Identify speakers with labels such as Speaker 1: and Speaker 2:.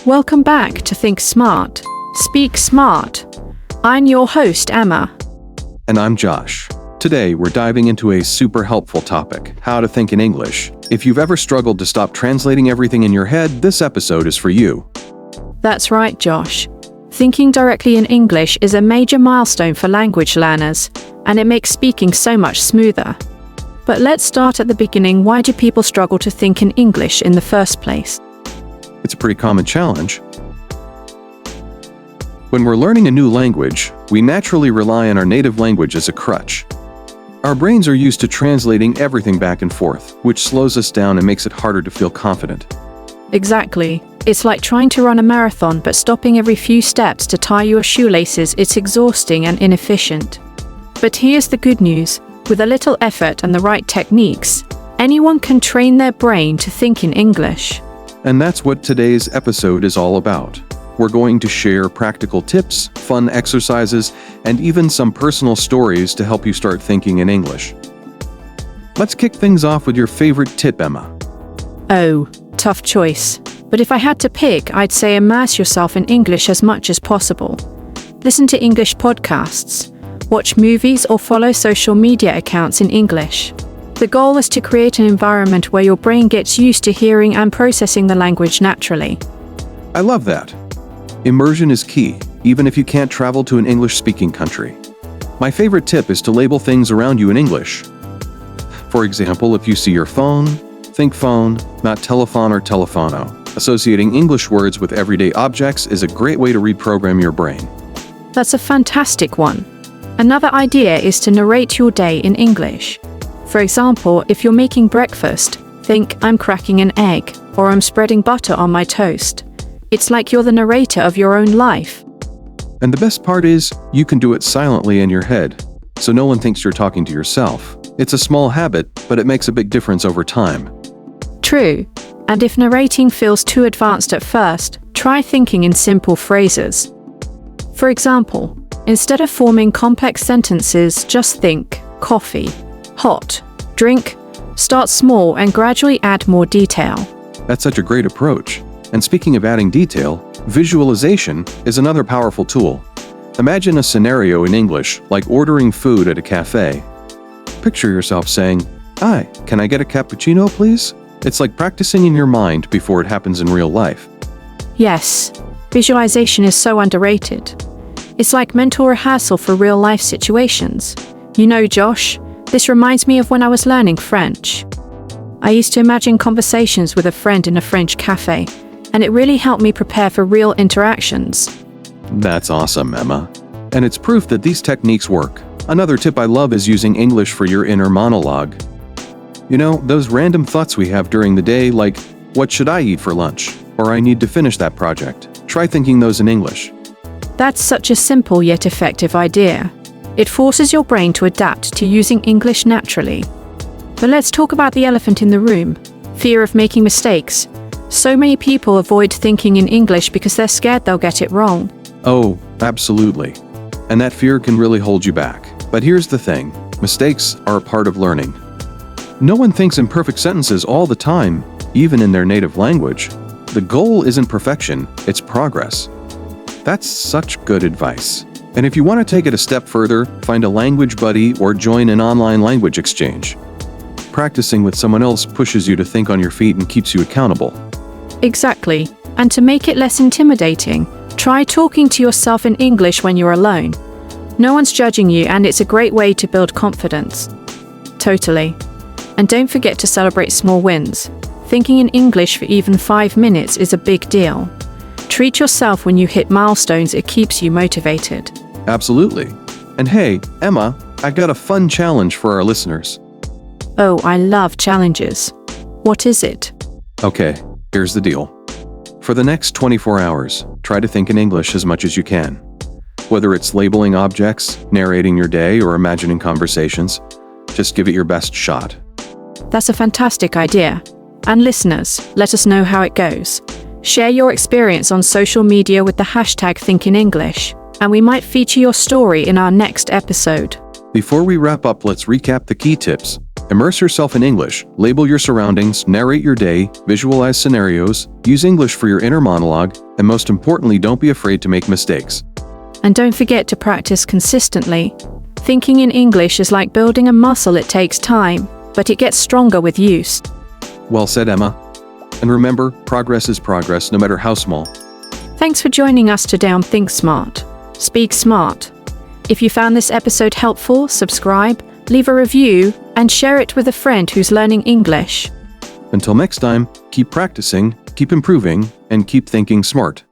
Speaker 1: Welcome back to Think Smart, Speak Smart. I'm your host, Emma.
Speaker 2: And I'm Josh. Today, we're diving into a super helpful topic, how to think in English. If you've ever struggled to stop translating everything in your head, this episode is for you.
Speaker 1: That's right, Josh. Thinking directly in English is a major milestone for language learners, and it makes speaking so much smoother. But let's start at the beginning. Why do people struggle to think in English in the first place?
Speaker 2: It's a pretty common challenge. When we're learning a new language, we naturally rely on our native language as a crutch. Our brains are used to translating everything back and forth, which slows us down and makes it harder to feel confident.
Speaker 1: Exactly. It's like trying to run a marathon but stopping every few steps to tie your shoelaces. It's exhausting and inefficient. But here's the good news. With a little effort and the right techniques, anyone can train their brain to think in English.
Speaker 2: And that's what today's episode is all about. We're going to share practical tips, fun exercises, and even some personal stories to help you start thinking in English. Let's kick things off with your favorite tip, Emma.
Speaker 1: Oh, tough choice. But if I had to pick, I'd say immerse yourself in English as much as possible. Listen to English podcasts, watch movies, or follow social media accounts in English. The goal is to create an environment where your brain gets used to hearing and processing the language naturally.
Speaker 2: I love that. Immersion is key, even if you can't travel to an English-speaking country. My favorite tip is to label things around you in English. For example, if you see your phone, think phone, not telephone or telephono. Associating English words with everyday objects is a great way to reprogram your brain.
Speaker 1: That's a fantastic one. Another idea is to narrate your day in English. For example, if you're making breakfast, think, I'm cracking an egg, or I'm spreading butter on my toast. It's like you're the narrator of your own life.
Speaker 2: And the best part is, you can do it silently in your head, so no one thinks you're talking to yourself. It's a small habit, but it makes a big difference over time.
Speaker 1: True. And if narrating feels too advanced at first, try thinking in simple phrases. For example, instead of forming complex sentences, just think, coffee, hot, drink. Start small and gradually add more detail.
Speaker 2: That's such a great approach. And speaking of adding detail, visualization is another powerful tool. Imagine a scenario in English, like ordering food at a cafe. Picture yourself saying, "Hi, can I get a cappuccino, please?" It's like practicing in your mind before it happens in real life.
Speaker 1: Yes, visualization is so underrated. It's like mental rehearsal for real-life situations. You know, Josh, this reminds me of when I was learning French. I used to imagine conversations with a friend in a French cafe, and it really helped me prepare for real interactions.
Speaker 2: That's awesome, Emma. And it's proof that these techniques work. Another tip I love is using English for your inner monologue. You know, those random thoughts we have during the day, like, what should I eat for lunch? Or I need to finish that project. Try thinking those in English.
Speaker 1: That's such a simple yet effective idea. It forces your brain to adapt to using English naturally. But let's talk about the elephant in the room, fear of making mistakes. So many people avoid thinking in English because they're scared they'll get it wrong.
Speaker 2: Oh, absolutely. And that fear can really hold you back. But here's the thing, mistakes are a part of learning. No one thinks in perfect sentences all the time, even in their native language. The goal isn't perfection, it's progress. That's such good advice. And if you want to take it a step further, find a language buddy or join an online language exchange. Practicing with someone else pushes you to think on your feet and keeps you accountable.
Speaker 1: Exactly. And to make it less intimidating, try talking to yourself in English when you're alone. No one's judging you, and it's a great way to build confidence. Totally. And don't forget to celebrate small wins. Thinking in English for even 5 minutes is a big deal. Treat yourself when you hit milestones. It keeps you motivated.
Speaker 2: Absolutely. And hey, Emma, I got a fun challenge for our listeners.
Speaker 1: Oh, I love challenges. What is it?
Speaker 2: Okay, here's the deal. For the next 24 hours, try to think in English as much as you can. Whether it's labeling objects, narrating your day, or imagining conversations, just give it your best shot.
Speaker 1: That's a fantastic idea. And listeners, let us know how it goes. Share your experience on social media with the hashtag #ThinkInEnglish, and we might feature your story in our next episode.
Speaker 2: Before we wrap up, let's recap the key tips. Immerse yourself in English, label your surroundings, narrate your day, visualize scenarios, use English for your inner monologue, and most importantly, don't be afraid to make mistakes.
Speaker 1: And don't forget to practice consistently. Thinking in English is like building a muscle. It takes time, but it gets stronger with use.
Speaker 2: Well said, Emma. And remember, progress is progress, no matter how small.
Speaker 1: Thanks for joining us today on Think Smart, Speak Smart. If you found this episode helpful, subscribe, leave a review, and share it with a friend who's learning English.
Speaker 2: Until next time, keep practicing, keep improving, and keep thinking smart.